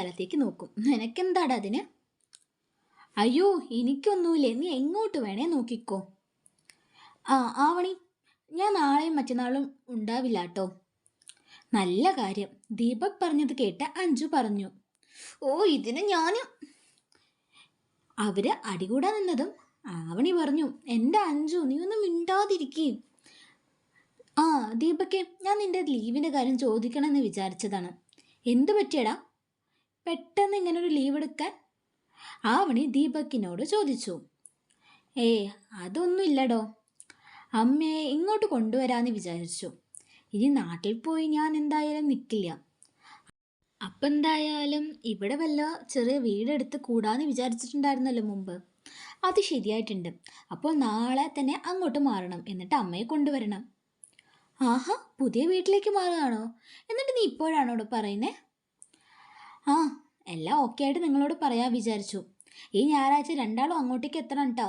സ്ഥലത്തേക്ക് നോക്കും. നിനക്കെന്താടാ അതിന്? അയ്യോ, എനിക്കൊന്നുമില്ലേ, നീ എങ്ങോട്ട് വേണേ നോക്കിക്കോ. ആവണി, ഞാൻ നാളെയും മറ്റന്നാളും ഉണ്ടാവില്ല കേട്ടോ. നല്ല കാര്യം, ദീപക് പറഞ്ഞത് കേട്ട് അഞ്ജു പറഞ്ഞു. ഓ, ഇതിന് ഞാനും. അവര് അടികൂടാൻ നിന്നതും ആവണി പറഞ്ഞു, എൻ്റെ അഞ്ജു, നീ ഒന്നും മിണ്ടാതിരിക്കേ. ദീപക്കെ, ഞാൻ നിന്റെ ലീവിൻ്റെ കാര്യം ചോദിക്കണമെന്ന് വിചാരിച്ചതാണ്. എന്തു പറ്റിയടാ പെട്ടെന്ന് ഇങ്ങനൊരു ലീവ് എടുക്കാൻ? ആവണി ദീപക്കിനോട് ചോദിച്ചു. അതൊന്നുമില്ലടോ. അമ്മയെ ഇങ്ങോട്ട് കൊണ്ടുവരാമെന്ന് വിചാരിച്ചു. ഇനി നാട്ടിൽ പോയി ഞാൻ എന്തായാലും നിൽക്കില്ല. അപ്പം എന്തായാലും ഇവിടെ വല്ല ചെറിയ വീടെടുത്ത് കൂടാന്ന് വിചാരിച്ചിട്ടുണ്ടായിരുന്നല്ലോ മുമ്പ്. അത് ശരിയായിട്ടുണ്ട്. അപ്പോൾ നാളെ തന്നെ അങ്ങോട്ട് മാറണം, എന്നിട്ട് അമ്മയെ കൊണ്ടുവരണം. ആഹാ, പുതിയ വീട്ടിലേക്ക് മാറുകയാണോ? എന്നിട്ട് നീ ഇപ്പോഴാണോട് പറയുന്നേ? എല്ലാം ഓക്കെ ആയിട്ട് നിങ്ങളോട് പറയാൻ വിചാരിച്ചു. ഈ ഞായറാഴ്ച രണ്ടാളും അങ്ങോട്ടേക്ക് എത്തണം കേട്ടോ.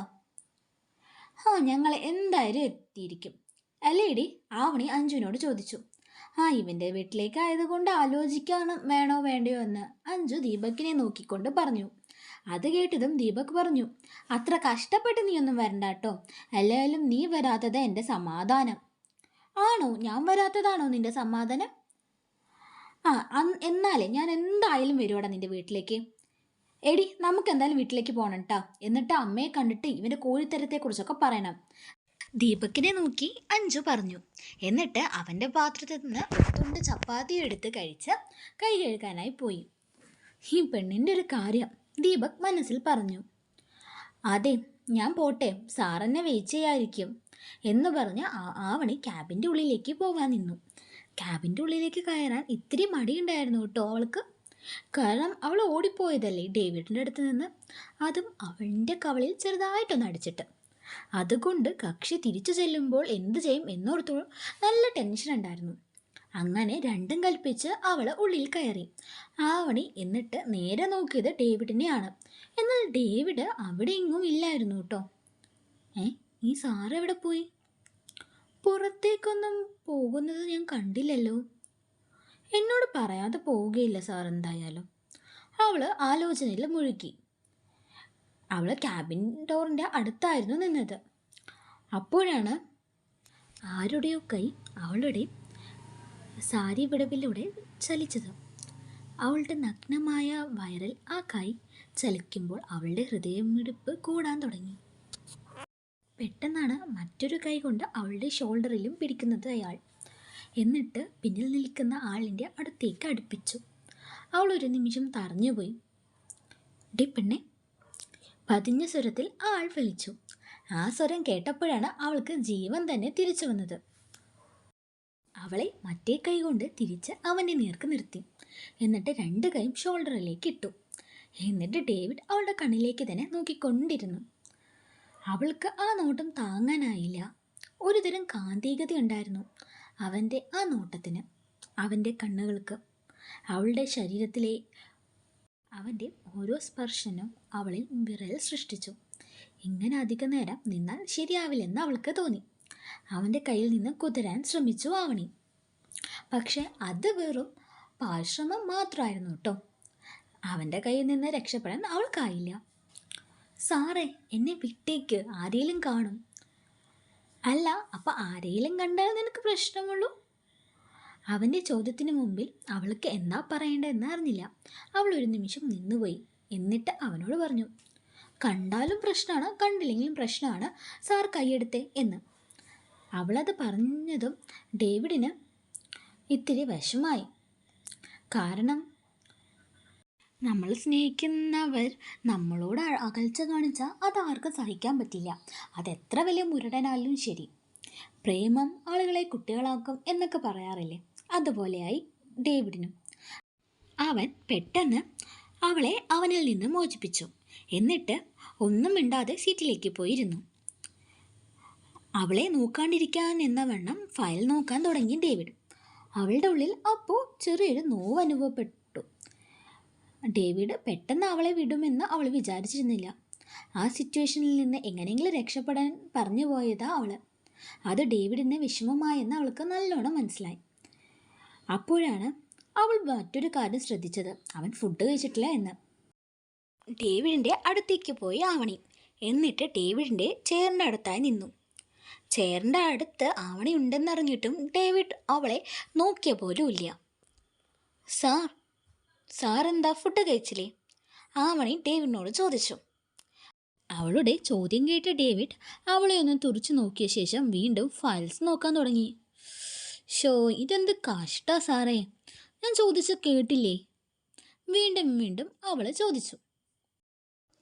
ഞങ്ങൾ എന്തായാലും എത്തിയിരിക്കും അല്ലേടി? ആവണി അഞ്ജുവിനോട് ചോദിച്ചു. ഇവൻ്റെ വീട്ടിലേക്ക് ആയതുകൊണ്ട് ആലോചിക്കാനും വേണോ വേണ്ടയോ എന്ന് അഞ്ജു ദീപക്കിനെ നോക്കിക്കൊണ്ട് പറഞ്ഞു. അത് കേട്ടതും ദീപക് പറഞ്ഞു, അത്ര കഷ്ടപ്പെട്ട് നീ ഒന്നും വരണ്ട കേട്ടോ. അല്ലായാലും നീ വരാത്തത് എൻ്റെ സമാധാനം. ആണോ? ഞാൻ വരാത്തതാണോ നിന്റെ സമാധാനം? എന്നാലേ ഞാൻ എന്തായാലും വരുവാടാ നിന്റെ വീട്ടിലേക്ക്. എടി, നമുക്ക് എന്തായാലും വീട്ടിലേക്ക് പോകണം കേട്ടോ. എന്നിട്ട് അമ്മയെ കണ്ടിട്ട് ഇവൻ്റെ കോഴിത്തരത്തെക്കുറിച്ചൊക്കെ പറയണം. ദീപക്കിനെ നോക്കി അഞ്ജു പറഞ്ഞു. എന്നിട്ട് അവൻ്റെ പാത്രത്തിൽ നിന്ന് ഒരു തുണ്ട് ചപ്പാത്തി എടുത്ത് കഴിച്ച് കൈ കഴുകാനായി പോയി. ഈ പെണ്ണിൻ്റെ ഒരു കാര്യം, ദീപക് മനസ്സിൽ പറഞ്ഞു. അതെ, ഞാൻ പോട്ടെ, സാറെന്നെ വെയിറ്റ് ചെയ്യാതിരിക്കും എന്ന് പറഞ്ഞ് ആവണി ക്യാബിൻ്റെ ഉള്ളിലേക്ക് പോകാൻ നിന്നു. ക്യാബിൻ്റെ ഉള്ളിലേക്ക് കയറാൻ ഇത്തിരി മടിയുണ്ടായിരുന്നു കേട്ടോ അവൾക്ക്. കാരണം അവൾ ഓടിപ്പോയതല്ലേ ഡേവിഡിൻ്റെ അടുത്ത് നിന്ന്, അതും അവൻ്റെ കവളിൽ ചെറുതായിട്ടൊന്ന് അടിച്ചിട്ട്. അതുകൊണ്ട് കക്ഷി തിരിച്ചു ചെല്ലുമ്പോൾ എന്തു ചെയ്യും എന്നോർത്തു നല്ല ടെൻഷൻ ഉണ്ടായിരുന്നു. അങ്ങനെ രണ്ടും കൽപ്പിച്ച് അവൾ ഉള്ളിൽ കയറി. ആവണി എന്നിട്ട് നേരെ നോക്കിയത് ഡേവിഡിനെയാണ്. എന്നാൽ ഡേവിഡ് അവിടെ എങ്ങും ഇല്ലായിരുന്നു കേട്ടോ. ഈ സാറ് എവിടെ പോയി? പുറത്തേക്കൊന്നും പോകുന്നത് ഞാൻ കണ്ടില്ലല്ലോ. എന്നോട് പറയാതെ പോവുകയില്ല സാർ എന്തായാലും. അവൾ ആലോചനയിൽ മുഴുകി. അവൾ ക്യാബിൻ ഡോറിൻ്റെ അടുത്തായിരുന്നു നിന്നത്. അപ്പോഴാണ് ആരുടെയോ കൈ അവളുടെ സാരി വിടവിലൂടെ ചലിച്ചത്. അവളുടെ നഗ്നമായ വയറിൽ ആ കൈ ചലിക്കുമ്പോൾ അവളുടെ ഹൃദയമിടിപ്പ് കൂടാൻ തുടങ്ങി. പെട്ടെന്നാണ് മറ്റൊരു കൈ കൊണ്ട് അവളുടെ ഷോൾഡറിലും പിടിക്കുന്നത് അയാൾ. എന്നിട്ട് പിന്നിൽ നിൽക്കുന്ന ആളിൻ്റെ അടുത്തേക്ക് അടുപ്പിച്ചു. അവൾ ഒരു നിമിഷം തറഞ്ഞുപോയി. ഡി പെണ്ണെ, പതിഞ്ഞ സ്വരത്തിൽ ആൾ വിളിച്ചു. ആ സ്വരം കേട്ടപ്പോഴാണ് അവൾക്ക് ജീവൻ തന്നെ തിരിച്ചു വന്നത്. അവളെ മറ്റേ കൈ കൊണ്ട് തിരിച്ച് അവൻ്റെ നേർക്ക് നിർത്തി. എന്നിട്ട് രണ്ട് കൈയും ഷോൾഡറിലേക്ക് ഇട്ടു. എന്നിട്ട് ഡേവിഡ് അവളുടെ കണ്ണിലേക്ക് തന്നെ നോക്കിക്കൊണ്ടിരുന്നു. അവൾക്ക് ആ നോട്ടം താങ്ങാനായില്ല. ഒരുതരം കാന്തികത ഉണ്ടായിരുന്നു അവൻ്റെ ആ നോട്ടത്തിന്, അവൻ്റെ കണ്ണുകൾക്ക്. അവളുടെ ശരീരത്തിലെ അവൻ്റെ ഓരോ സ്പർശനവും അവളിൽ വിറയൽ സൃഷ്ടിച്ചു. ഇങ്ങനെ അധിക നേരം നിന്നാൽ ശരിയാവില്ലെന്ന് അവൾക്ക് തോന്നി. അവൻ്റെ കയ്യിൽ നിന്ന് കുതിരാൻ ശ്രമിച്ചു ആവണി. പക്ഷെ അത് വെറും പാഴ്ശ്രമം മാത്രമായിരുന്നു കേട്ടോ. അവൻ്റെ കയ്യിൽ നിന്ന് രക്ഷപ്പെടാൻ അവൾക്കായില്ല. സാറേ, എന്നെ വിട്ടേക്ക്, ആരെയും കാണും. അല്ല, അപ്പം ആരെയും കണ്ടാൽ നിനക്ക് പ്രശ്നമുള്ളൂ? അവൻ്റെ ചോദ്യത്തിന് മുമ്പിൽ അവൾക്ക് എന്താ പറയേണ്ടതെന്ന് അറിഞ്ഞില്ല. അവൾ ഒരു നിമിഷം നിന്നുപോയി. എന്നിട്ട് അവനോട് പറഞ്ഞു, കണ്ടാലും പ്രശ്നമാണ്, കണ്ടില്ലെങ്കിലും പ്രശ്നമാണ്, സാർ കൈയെടുത്തേ എന്ന്. അവളത് പറഞ്ഞതും ഡേവിഡിന് ഇത്തിരി വിഷമായി. കാരണം നമ്മൾ സ്നേഹിക്കുന്നവർ നമ്മളോട് അകൽച്ച കാണിച്ചാൽ അതാർക്കും സഹിക്കാൻ പറ്റില്ല. അതെത്ര വലിയ മുരടനാലും ശരി. പ്രേമം ആളുകളെ കുട്ടികളാക്കും എന്നൊക്കെ പറയാറില്ലേ, അതുപോലെയായി ഡേവിഡിനും. അവൻ പെട്ടെന്ന് അവളെ അവനിൽ നിന്ന് മോചിപ്പിച്ചു. എന്നിട്ട് ഒന്നും മിണ്ടാതെ സീറ്റിലേക്ക് പോയിരുന്നു. അവളെ നോക്കാണ്ടിരിക്കാൻ എന്ന വണ്ണം ഫയൽ നോക്കാൻ തുടങ്ങി ഡേവിഡ്. അവളുടെ ഉള്ളിൽ അപ്പോൾ ചെറിയൊരു നോവ് അനുഭവപ്പെട്ടു. ഡേവിഡ് പെട്ടെന്ന് അവളെ വിടുമെന്ന് അവൾ വിചാരിച്ചിരുന്നില്ല. ആ സിറ്റുവേഷനിൽ നിന്ന് എങ്ങനെയെങ്കിലും രക്ഷപ്പെടാൻ പറഞ്ഞു പോയതാ അവൾ. അത് ഡേവിഡിന് വിഷമമായെന്ന് അവൾക്ക് നല്ലോണം മനസ്സിലായി. അപ്പോഴാണ് അവൾ മറ്റൊരു കാര്യം ശ്രദ്ധിച്ചത് അവൻ ഫുഡ് കഴിച്ചിട്ടില്ല എന്ന്. ഡേവിഡിൻ്റെ അടുത്തേക്ക് പോയി ആവണി. എന്നിട്ട് ഡേവിഡിൻ്റെ ചെയറിൻ്റെ അടുത്തായി നിന്നു. ചെയറിൻ്റെ അടുത്ത് ആവണി ഉണ്ടെന്നറിഞ്ഞിട്ടും ഡേവിഡ് അവളെ നോക്കിയ പോലും ഇല്ല. സാർ എന്താ ഫുഡ് കഴിച്ചില്ലേ? ആവണി ഡേവിഡിനോട് ചോദിച്ചു. അവളുടെ ചോദ്യം കേട്ട ഡേവിഡ് അവളെ ഒന്ന് തുറച്ചു നോക്കിയ ശേഷം വീണ്ടും ഫയൽസ് നോക്കാൻ തുടങ്ങി. ഇതെന്ത് കഷ്ടാ സാറേ, ഞാൻ ചോദിച്ചു കേട്ടില്ലേ? വീണ്ടും വീണ്ടും അവൾ ചോദിച്ചു.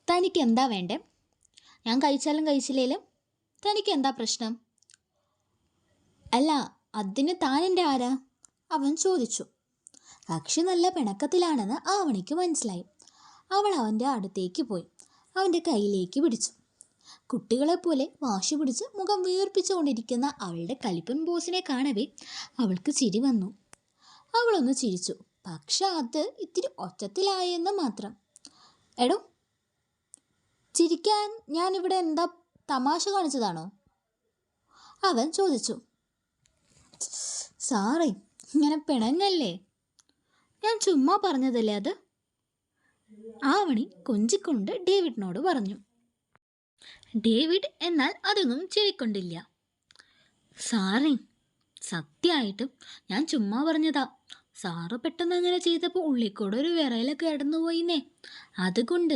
തനിക്ക് എന്താ വേണ്ടേ? ഞാൻ കഴിച്ചാലും കഴിച്ചില്ലേലും തനിക്ക് എന്താ പ്രശ്നം? അല്ല, അതിന് താനെൻ്റെ ആരാ? അവൻ ചോദിച്ചു. കക്ഷി നല്ല പിണക്കത്തിലാണെന്ന് ആവണിക്ക് മനസ്സിലായി. അവൾ അവൻ്റെ അടുത്തേക്ക് പോയി അവൻ്റെ കയ്യിലേക്ക് പിടിച്ചു. കുട്ടികളെപ്പോലെ വാശി പിടിച്ച് മുഖം വീർപ്പിച്ചുകൊണ്ടിരിക്കുന്ന അവളുടെ കലിപ്പൻ ബോസിനെ കാണവേ അവൾക്ക് ചിരി വന്നു. അവളൊന്ന് ചിരിച്ചു, പക്ഷെ അത് ഇത്തിരി ഒച്ചത്തിലായെന്ന് മാത്രം. എടോ, ചിരിക്കാൻ ഞാനിവിടെ എന്താ തമാശ കാണിച്ചതാണോ? അവൻ ചോദിച്ചു. സാറേ, ഇങ്ങനെ പിണങ്ങല്ലേ, ഞാൻ ചുമ്മാ പറഞ്ഞതല്ലേ അത്, ആവണി കൊഞ്ചിക്കൊണ്ട് ഡേവിഡിനോട് പറഞ്ഞു. ഡേവിഡ് എന്നാൽ അതൊന്നും ചെവിക്കൊണ്ടില്ല. സാറേ, സത്യമായിട്ടും ഞാൻ ചുമ്മാ പറഞ്ഞതാ. സാറ് പെട്ടെന്ന് അങ്ങനെ ചെയ്തപ്പോൾ ഉള്ളിക്കൂടെ ഒരു വിറയിലൊക്കെ കടന്നുപോയിന്നേ. അതുകൊണ്ട്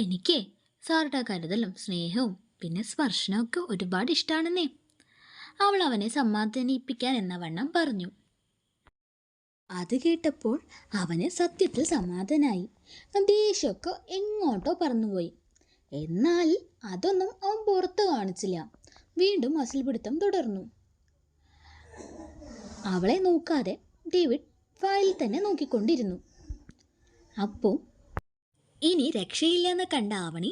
എനിക്ക് സാറുടെ കരുതലും സ്നേഹവും പിന്നെ സ്പർശനമൊക്കെ ഒരുപാട് ഇഷ്ടമാണെന്നേ, അവൾ അവനെ സമാധാനിപ്പിക്കാൻ എന്ന വണ്ണം പറഞ്ഞു. അത് കേട്ടപ്പോൾ അവന് സത്യത്തിൽ സമാധാനായി. ദേഷ്യമൊക്കെ എങ്ങോട്ടോ പറന്നുപോയി. എന്നാൽ അതൊന്നും അവൻ പുറത്ത് കാണിച്ചില്ല. വീണ്ടും മസിൽ പിടുത്തം തുടർന്നു. അവളെ നോക്കാതെ ഡേവിഡ് ഫയലിൽ തന്നെ നോക്കിക്കൊണ്ടിരുന്നു. അപ്പോൾ ഇനി രക്ഷയില്ലെന്ന് കണ്ട ആവണി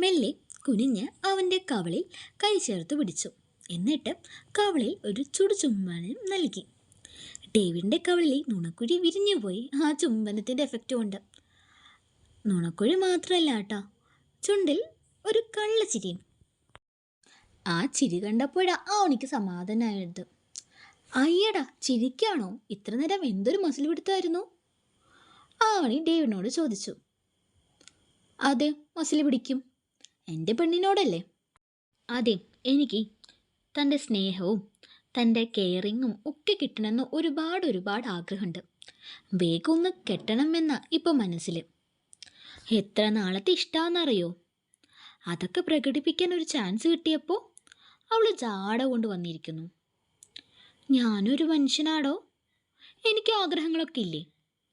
മെല്ലെ കുനിഞ്ഞ് അവൻ്റെ കവളിൽ കൈ ചേർത്ത് പിടിച്ചു. എന്നിട്ട് കവളിൽ ഒരു ചുടുചുംബനം നൽകി. ഡേവിഡിൻ്റെ കവളിൽ നുണക്കുഴി വിരിഞ്ഞുപോയി ആ ചുംബനത്തിൻ്റെ എഫക്റ്റ് കൊണ്ട്. നുണക്കുഴി മാത്രമല്ല കേട്ടോ, ചുണ്ടിൽ ഒരു കള്ളച്ചിരിയും. ആ ചിരി കണ്ടപ്പോഴാ ആവണിക്ക് സമാധാനമായത്. അയ്യടാ, ചിരിക്കാണോ? ഇത്ര നേരം എന്തൊരു മസിൽ പിടുത്തമായിരുന്നു? ആവണി ഡേവിഡിനോട് ചോദിച്ചു. അതെ, മസിൽ പിടിക്കും. എൻ്റെ പെണ്ണിനോടല്ലേ? അതെ, എനിക്ക് തൻ്റെ സ്നേഹവും തൻ്റെ കെയറിങ്ങും ഒക്കെ കിട്ടണമെന്ന് ഒരുപാട് ആഗ്രഹമുണ്ട്. വേഗം ഒന്ന് കെട്ടണമെന്ന ഇപ്പം മനസ്സിൽ. എത്ര നാളത്തെ ഇഷ്ടമാണെന്നറിയോ? അതൊക്കെ പ്രകടിപ്പിക്കാൻ ഒരു ചാൻസ് കിട്ടിയപ്പോൾ അവൾ ജാട കൊണ്ട് വന്നിരിക്കുന്നു. ഞാനൊരു മനുഷ്യനാടോ, എനിക്ക് ആഗ്രഹങ്ങളൊക്കെ ഇല്ലേ?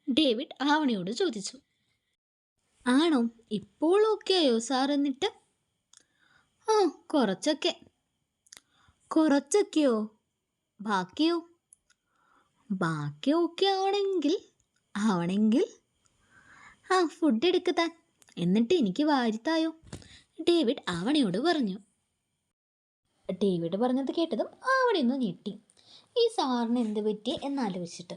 ഡേവിഡ് ആവണിയോട് ചോദിച്ചു. ആണോ? ഇപ്പോൾ ഓക്കെ ആയോ സാർ? എന്നിട്ട് ആ, കുറച്ചൊക്കെയോ? ബാക്കിയോ? ബാക്കി ഓക്കെ ആവണമെങ്കിൽ ഫുഡ് എടുക്കത്താൻ, എന്നിട്ട് എനിക്ക് വാരിത്തായോ? ഡേവിഡ് ആവണിയോട് പറഞ്ഞു. ഡേവിഡ് പറഞ്ഞത് കേട്ടതും ആവണിയൊന്ന് ഞെട്ടി. ഈ സാറിന് എന്ത് പറ്റി എന്നാലോചിച്ചിട്ട്.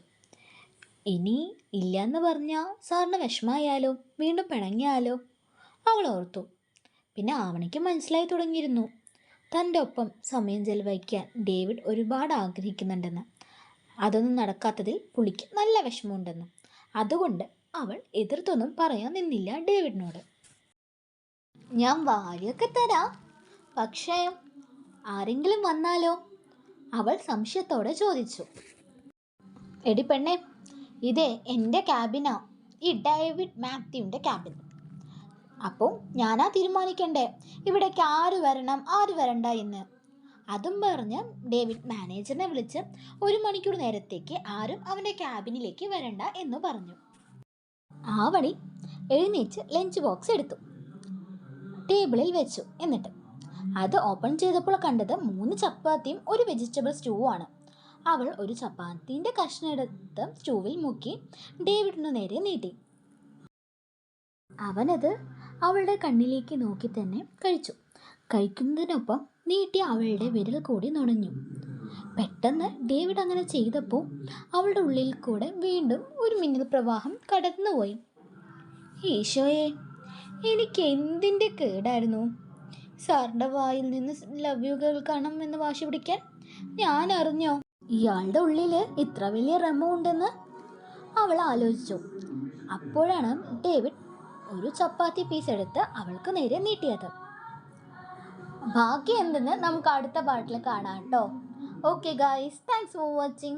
ഇനി ഇല്ലയെന്ന് പറഞ്ഞാൽ സാറിന് വിഷമമായാലോ, വീണ്ടും പിണങ്ങിയാലോ? അവൾ ഓർത്തു. പിന്നെ ആവണിക്ക് മനസ്സിലായി തുടങ്ങിയിരുന്നു തൻ്റെ ഒപ്പം സമയം ചെലവഴിക്കാൻ ഡേവിഡ് ഒരുപാട് ആഗ്രഹിക്കുന്നുണ്ടെന്ന്. അതൊന്നും നടക്കാത്തതിൽ പുള്ളിക്ക് നല്ല വിഷമമുണ്ടെന്ന്. അതുകൊണ്ട് അവൾ എതിർത്തൊന്നും പറയാൻ നിന്നില്ല ഡേവിഡിനോട്. ഞാൻ വാരിയൊക്കെ തരാം, പക്ഷേ ആരെങ്കിലും വന്നാലോ? അവൾ സംശയത്തോടെ ചോദിച്ചു. എടി പെണ്ണെ, ഇതേ എൻ്റെ ക്യാബിനാ, ഈ ഡേവിഡ് മാത്യുവിൻ്റെ ക്യാബിൻ. അപ്പോൾ ഞാനാ തീരുമാനിക്കണ്ടേ ഇവിടേക്ക് ആര് വരണം ആര് വരണ്ട എന്ന്. അതും പറഞ്ഞ് ഡേവിഡ് മാനേജറിനെ വിളിച്ച് 1 മണിക്കൂർ നേരത്തേക്ക് ആരും അവൻ്റെ ക്യാബിനിലേക്ക് വരണ്ട എന്ന് പറഞ്ഞു. ആവണി എഴുന്നേറ്റ് ലഞ്ച് ബോക്സ് എടുത്തു, ടേബിളിൽ വെച്ചു. എന്നിട്ട് അത് ഓപ്പൺ ചെയ്തപ്പോൾ കണ്ടത് 3 ചപ്പാത്തിയും 1 വെജിറ്റബിൾ സ്റ്റൂവും ആണ്. അവൾ ഒരു ചപ്പാത്തിൻ്റെ കഷ്ണം എടുത്ത് സ്റ്റൂവിൽ മുക്കി ഡേവിഡിന് നേരെ നീട്ടി. അവനത് അവളുടെ കണ്ണിലേക്ക് നോക്കി തന്നെ കഴിച്ചു. കഴിക്കുന്നതിനൊപ്പം നീട്ടി അവളുടെ വിരൽ കൂടി നുണഞ്ഞു. പെട്ടെന്ന് ഡേവിഡ് അങ്ങനെ ചെയ്തപ്പോൾ അവളുടെ ഉള്ളിൽ കൂടെ വീണ്ടും ഒരു മിന്നൽ പ്രവാഹം കടന്നുപോയി. ഈശോയെ, എനിക്ക് എന്തിൻ്റെ കേടായിരുന്നു സാറിൻ്റെ വായിൽ നിന്ന് ലവ് യു കേൾക്കണം എന്ന് വാശി പിടിക്കാൻ? ഞാൻ അറിഞ്ഞോ ഇയാളുടെ ഉള്ളിൽ ഇത്ര വലിയ റമ ഉണ്ടെന്ന്? അവൾ ആലോചിച്ചു. അപ്പോഴാണ് ഡേവിഡ് ഒരു ചപ്പാത്തി പീസ് എടുത്ത് അവൾക്ക് നേരെ നീട്ടിയത്. ബാക്കി എന്തെന്ന് നമുക്ക് അടുത്ത പാട്ടിൽ കാണാം കേട്ടോ. Okay guys, thanks for watching.